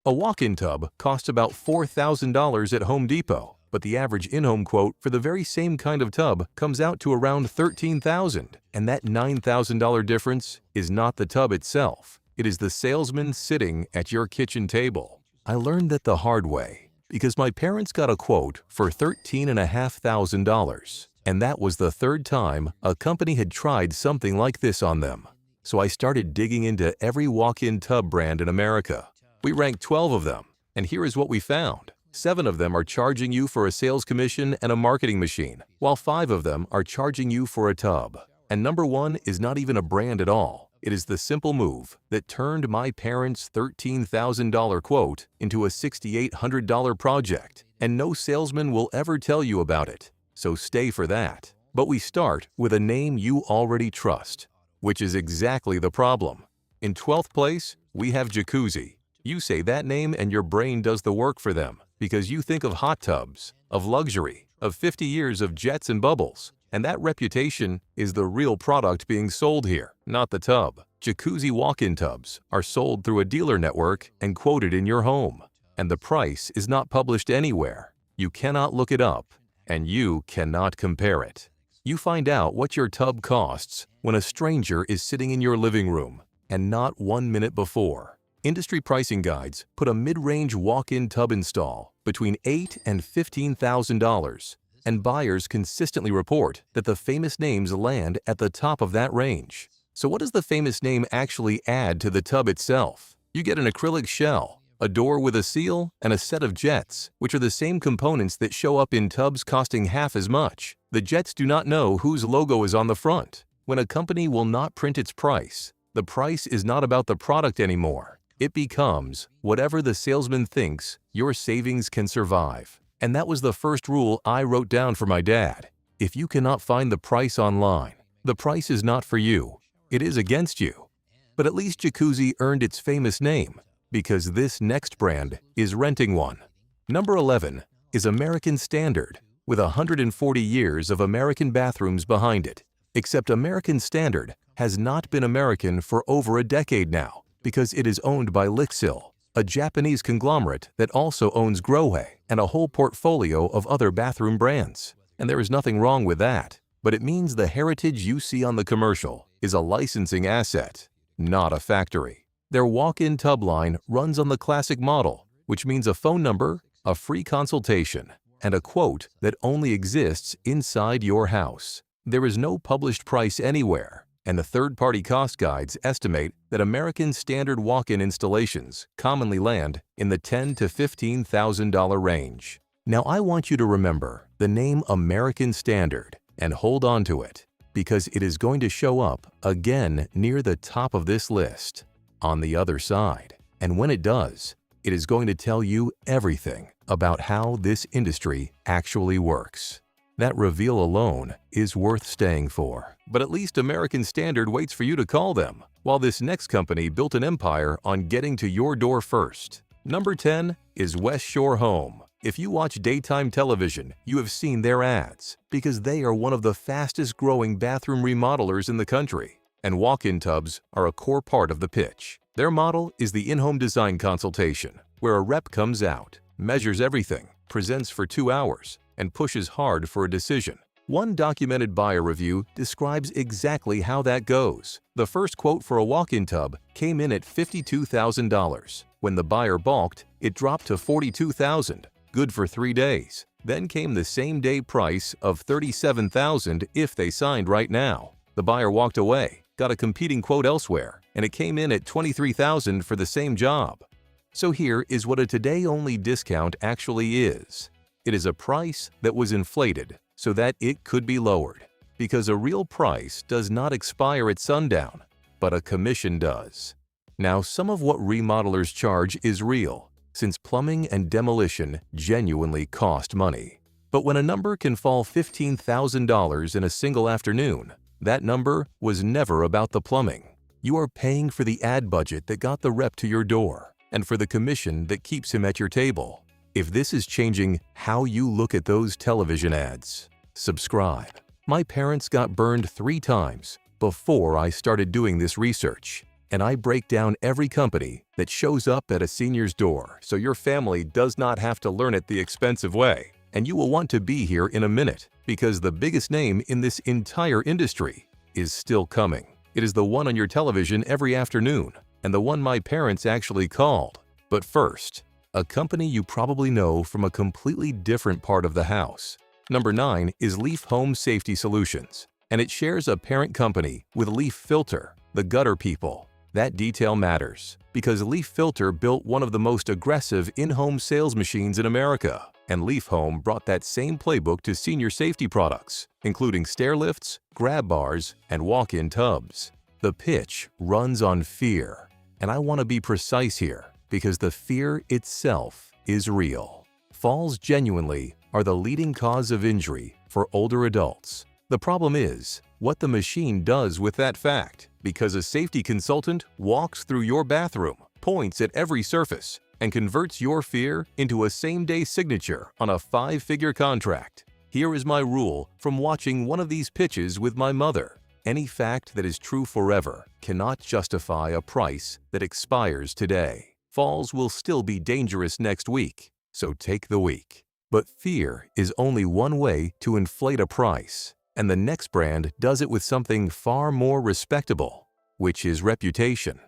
A walk-in tub costs about $4,000 at Home Depot, but the average in-home quote for the very same kind of tub comes out to around $13,000. And that $9,000 difference is not the tub itself. It is the salesman sitting at your kitchen table. I learned that the hard way because my parents got a quote for $13,500, and that was the third time a company had tried something like this on them. So I started digging into every walk-in tub brand in America. We ranked 12 of them, and here is what we found. 7 of them are charging you for a sales commission and a marketing machine, while 5 of them are charging you for a tub. And number 1 is not even a brand at all. It is the simple move that turned my parents' $13,000 quote into a $6,800 project, and no salesman will ever tell you about it, so stay for that. But we start with a name you already trust, which is exactly the problem. In 12th place, we have Jacuzzi. You say that name and your brain does the work for them because you think of hot tubs, of luxury, of 50 years of jets and bubbles. And that reputation is the real product being sold here, not the tub. Jacuzzi walk-in tubs are sold through a dealer network and quoted in your home. And the price is not published anywhere. You cannot look it up, and you cannot compare it. You find out what your tub costs when a stranger is sitting in your living room, and not 1 minute before. Industry pricing guides put a mid-range walk-in tub install between $8,000 and $15,000. And buyers consistently report that the famous names land at the top of that range. So what does the famous name actually add to the tub itself? You get an acrylic shell, a door with a seal, and a set of jets, which are the same components that show up in tubs costing half as much. The jets do not know whose logo is on the front. When a company will not print its price, the price is not about the product anymore. It becomes whatever the salesman thinks your savings can survive. And that was the first rule I wrote down for my dad. If you cannot find the price online, the price is not for you. It is against you. But at least Jacuzzi earned its famous name because this next brand is renting one. Number 11 is American Standard with 140 years of American bathrooms behind it. Except American Standard has not been American for over a decade now because it is owned by Lixil, a Japanese conglomerate that also owns Grohe and a whole portfolio of other bathroom brands. And there is nothing wrong with that, but it means the heritage you see on the commercial is a licensing asset, not a factory. Their walk-in tub line runs on the classic model, which means a phone number, a free consultation, and a quote that only exists inside your house. There is no published price anywhere. And the third-party cost guides estimate that American Standard walk-in installations commonly land in the $10,000 to $15,000 range. Now I want you to remember the name American Standard and hold on to it because it is going to show up again near the top of this list on the other side. And when it does, it is going to tell you everything about how this industry actually works. That reveal alone is worth staying for. But at least American Standard waits for you to call them, while this next company built an empire on getting to your door first. Number 10 is West Shore Home. If you watch daytime television, you have seen their ads because they are one of the fastest growing bathroom remodelers in the country. And walk-in tubs are a core part of the pitch. Their model is the in-home design consultation, where a rep comes out, measures everything, presents for 2 hours, and pushes hard for a decision. One documented buyer review describes exactly how that goes. The first quote for a walk-in tub came in at $52,000. When the buyer balked, it dropped to $42,000, good for 3 days. Then came the same-day price of $37,000 if they signed right now. The buyer walked away, got a competing quote elsewhere, and it came in at $23,000 for the same job. So here is what a today-only discount actually is. It is a price that was inflated so that it could be lowered, because a real price does not expire at sundown, but a commission does. Now, some of what remodelers charge is real, since plumbing and demolition genuinely cost money. But when a number can fall $15,000 in a single afternoon, that number was never about the plumbing. You are paying for the ad budget that got the rep to your door, and for the commission that keeps him at your table. If this is changing how you look at those television ads, subscribe. My parents got burned 3 times before I started doing this research. and I break down every company that shows up at a senior's door so your family does not have to learn it the expensive way. And you will want to be here in a minute because the biggest name in this entire industry is still coming. It is the one on your television every afternoon and the one my parents actually called. But first, a company you probably know from a completely different part of the house. Number 9 is Leaf Home Safety Solutions, and it shares a parent company with Leaf Filter, the gutter people. That detail matters because Leaf Filter built one of the most aggressive in-home sales machines in America, and Leaf Home brought that same playbook to senior safety products, including stair lifts, grab bars, and walk-in tubs. The pitch runs on fear, and I want to be precise here because the fear itself is real. Falls genuinely are the leading cause of injury for older adults. The problem is what the machine does with that fact, because a safety consultant walks through your bathroom, points at every surface, and converts your fear into a same-day signature on a 5-figure contract. Here is my rule from watching one of these pitches with my mother. Any fact that is true forever cannot justify a price that expires today. Falls will still be dangerous next week, so take the week. But fear is only one way to inflate a price, and the next brand does it with something far more respectable, which is reputation.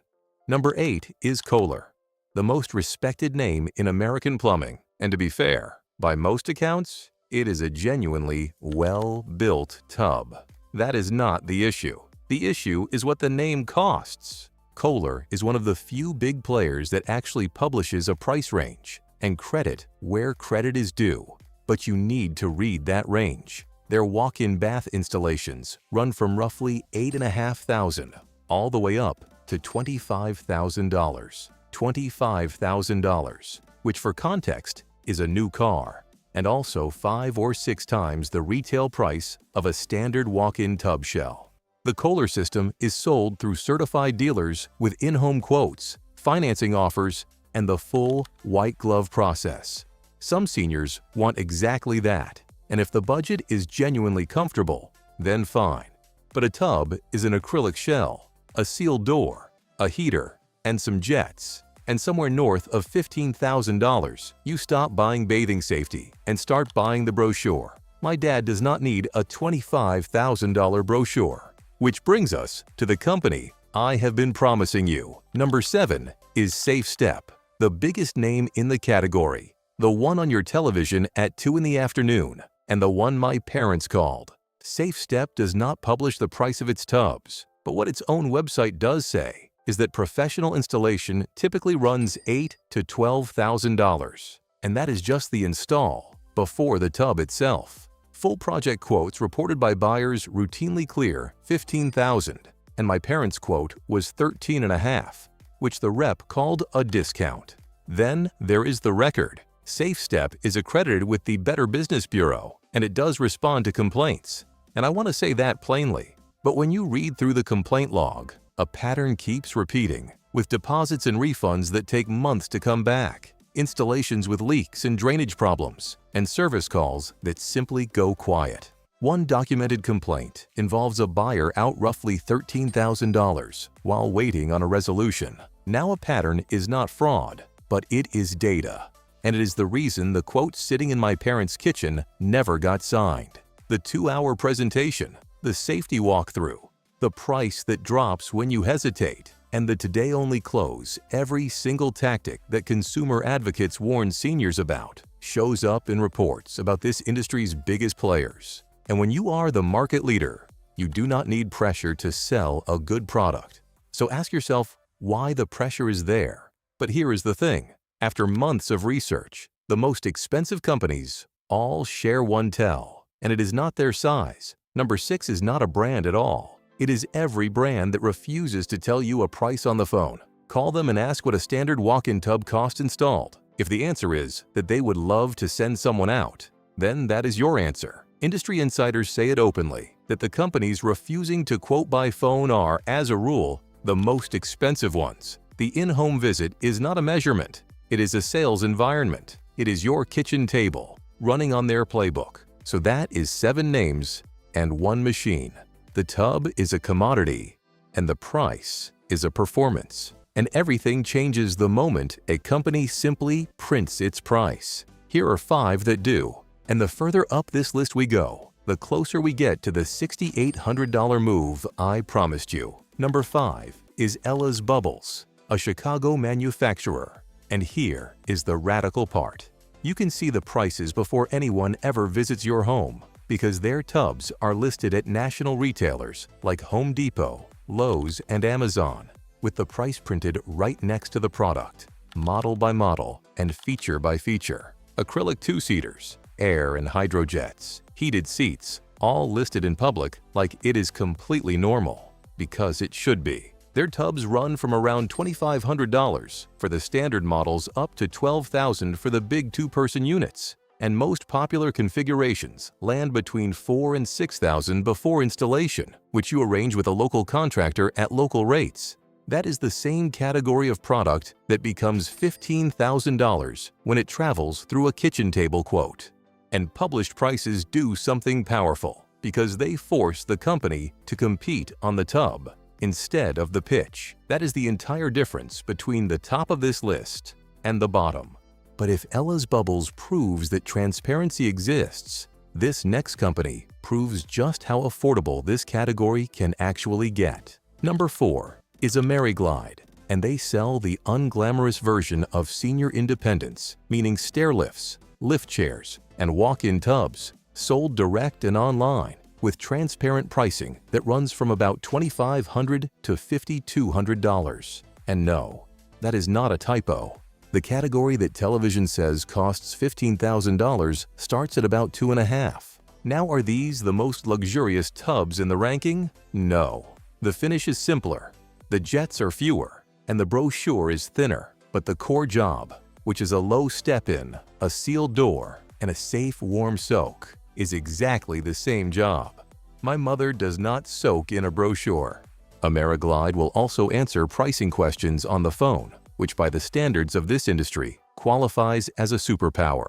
Number 8 is Kohler, the most respected name in American plumbing, and to be fair, by most accounts, it is a genuinely well-built tub. That is not the issue. The issue is what the name costs. Kohler is one of the few big players that actually publishes a price range and credit where credit is due, but you need to read that range. Their walk-in bath installations run from roughly $8,500 all the way up to $25,000. $25,000, which for context is a new car, and also 5 or 6 times the retail price of a standard walk-in tub shell. The Kohler system is sold through certified dealers with in-home quotes, financing offers, and the full white glove process. Some seniors want exactly that, and if the budget is genuinely comfortable, then fine. But a tub is an acrylic shell, a sealed door, a heater, and some jets, and somewhere north of $15,000, you stop buying bathing safety and start buying the Brochure. My dad does not need a $25,000 Brochure. Which brings us to the company I have been promising you. Number 7 is Safe Step, the biggest name in the category, the one on your television at 2 in the afternoon, and the one my parents called. Safe Step does not publish the price of its tubs, but what its own website does say is that professional installation typically runs $8,000 to $12,000, and that is just the install, before the tub itself. Full project quotes reported by buyers routinely clear $15,000, and my parents' quote was $13,500, which the rep called a discount. Then there is the record. Safe Step is accredited with the Better Business Bureau, and it does respond to complaints. And I want to say that plainly. But when you read through the complaint log, a pattern keeps repeating, with deposits and refunds that take months to come back, installations with leaks and drainage problems, and service calls that simply go quiet. One documented complaint involves a buyer out roughly $13,000 while waiting on a resolution. Now a pattern is not fraud, but it is data. And it is the reason the quote sitting in my parents' kitchen never got signed. The 2-hour presentation, the safety walkthrough, the price that drops when you hesitate, and the today-only close, every single tactic that consumer advocates warn seniors about shows up in reports about this industry's biggest players. And when you are the market leader, you do not need pressure to sell a good product. So ask yourself why the pressure is there. But here is the thing. After months of research, the most expensive companies all share one tell, and it is not their size. Number 6 is not a brand at all. It is every brand that refuses to tell you a price on the phone. Call them and ask what a standard walk-in tub costs installed. If the answer is that they would love to send someone out, then that is your answer. Industry insiders say it openly, that the companies refusing to quote by phone are, as a rule, the most expensive ones. The in-home visit is not a measurement. It is a sales environment. It is your kitchen table, running on their playbook. So that is 7 names and 1 machine. The tub is a commodity, and the price is a performance, and everything changes the moment a company simply prints its price. Here are 5 that do, and the further up this list we go, the closer we get to the $6,800 move I promised you. Number 5 is Ella's Bubbles, a Chicago manufacturer. And here is the radical part. You can see the prices before anyone ever visits your home because their tubs are listed at national retailers like Home Depot, Lowe's, and Amazon, with the price printed right next to the product, model by model and feature by feature. Acrylic 2-seaters, air and hydrojets, heated seats, all listed in public like it is completely normal, because it should be. Their tubs run from around $2,500 for the standard models up to $12,000 for the big 2-person units, and most popular configurations land between $4,000 and $6,000 before installation, which you arrange with a local contractor at local rates. That is the same category of product that becomes $15,000 when it travels through a kitchen table quote. And published prices do something powerful because they force the company to compete on the tub instead of the pitch. That is the entire difference between the top of this list and the bottom. But if Ella's Bubbles proves that transparency exists, this next company proves just how affordable this category can actually get. Number 4 is AmeriGlide, and they sell the unglamorous version of senior independence, meaning stair lifts, lift chairs, and walk-in tubs, sold direct and online with transparent pricing that runs from about $2,500 to $5,200. And no, that is not a typo. The category that television says costs $15,000 starts at about $2,500. Now, are these the most luxurious tubs in the ranking? No. The finish is simpler, the jets are fewer, and the brochure is thinner, but the core job, which is a low step-in, a sealed door, and a safe, warm soak, is exactly the same job. My mother does not soak in a brochure. AmeriGlide will also answer pricing questions on the phone, which by the standards of this industry qualifies as a superpower.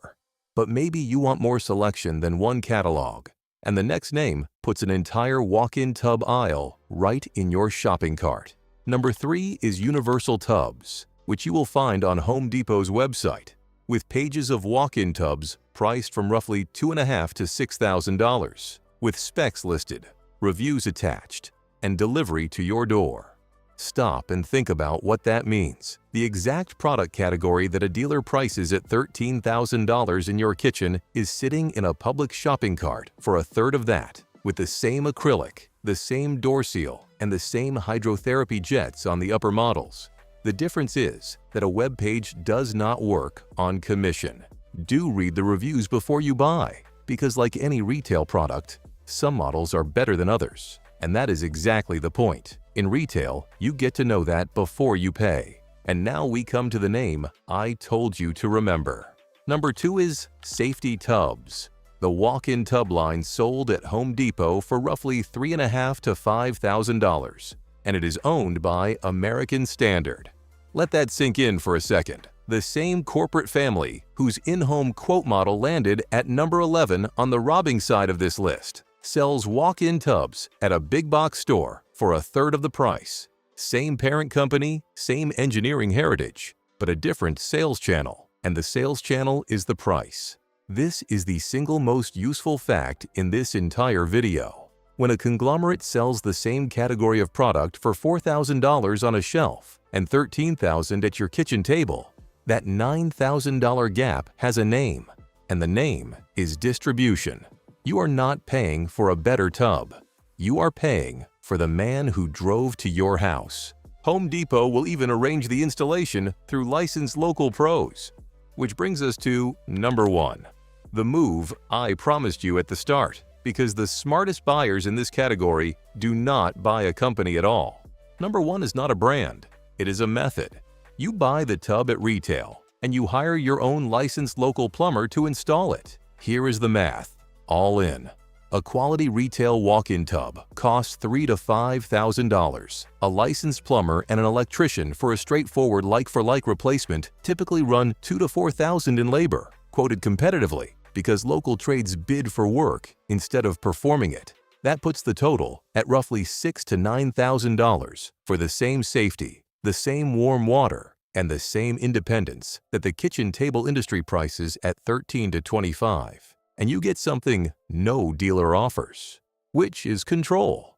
But maybe you want more selection than one catalog, and the next name puts an entire walk-in tub aisle right in your shopping cart. Number 3 is Universal Tubs, which you will find on Home Depot's website, with pages of walk-in tubs priced from roughly $2,500 to $6,000, with specs listed, reviews attached, and delivery to your door. Stop and think about what that means. The exact product category that a dealer prices at $13,000 in your kitchen is sitting in a public shopping cart for a third of that, with the same acrylic, the same door seal, and the same hydrotherapy jets on the upper models. The difference is that a web page does not work on commission. Do read the reviews before you buy, because like any retail product, some models are better than others. And that is exactly the point. In retail, you get to know that before you pay. And now we come to the name I told you to remember. Number 2 is Safety Tubs, the walk-in tub line sold at Home Depot for roughly $3,500 to $5,000, and it is owned by American Standard. Let that sink in for a second. The same corporate family whose in-home quote model landed at number 11 on the robbing side of this list sells walk-in tubs at a big box store for a third of the price. Same parent company, same engineering heritage, but a different sales channel, and the sales channel is the price. This is the single most useful fact in this entire video. When a conglomerate sells the same category of product for $4,000 on a shelf and $13,000 at your kitchen table, that $9,000 gap has a name, and the name is distribution. You are not paying for a better tub. You are paying for the man who drove to your house. Home Depot will even arrange the installation through licensed local pros. Which brings us to number 1, the move I promised you at the start, because the smartest buyers in this category do not buy a company at all. Number 1 is not a brand, it is a method. You buy the tub at retail, and you hire your own licensed local plumber to install it. Here is the math, all in. A quality retail walk-in tub costs $3,000 to $5,000. A licensed plumber and an electrician for a straightforward like-for-like replacement typically run $2,000 to $4,000 in labor, quoted competitively, because local trades bid for work instead of performing it. That puts the total at roughly $6,000 to $9,000 for the same safety, the same warm water, and the same independence that the kitchen table industry prices at $13 to $25. And you get something no dealer offers, which is control.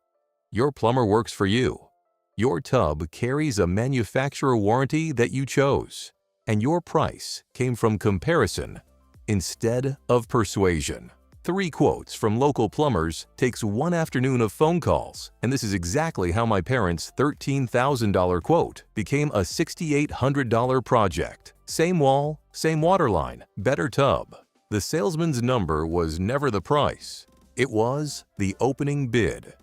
Your plumber works for you. Your tub carries a manufacturer warranty that you chose, and your price came from comparison instead of persuasion. 3 quotes from local plumbers takes 1 afternoon of phone calls, and this is exactly how my parents' $13,000 quote became a $6,800 project. Same wall, same water line, better tub. The salesman's number was never the price. It was the opening bid.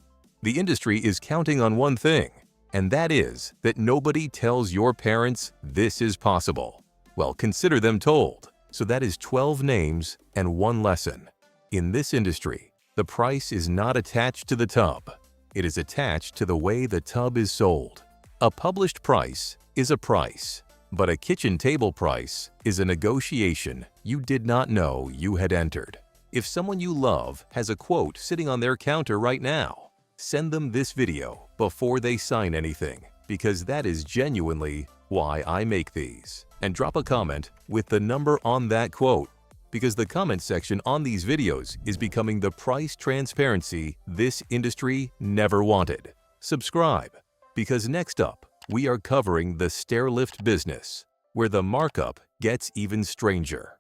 The industry is counting on one thing, and that is that nobody tells your parents this is possible. Well, consider them told. So that is 12 names and 1 lesson. In this industry, the price is not attached to the tub. It is attached to the way the tub is sold. A published price is a price, but a kitchen table price is a negotiation you did not know you had entered. If someone you love has a quote sitting on their counter right now, send them this video before they sign anything, because that is genuinely why I make these. And drop a comment with the number on that quote, because the comment section on these videos is becoming the price transparency this industry never wanted. Subscribe, because next up, we are covering the stair lift business, where the markup gets even stranger.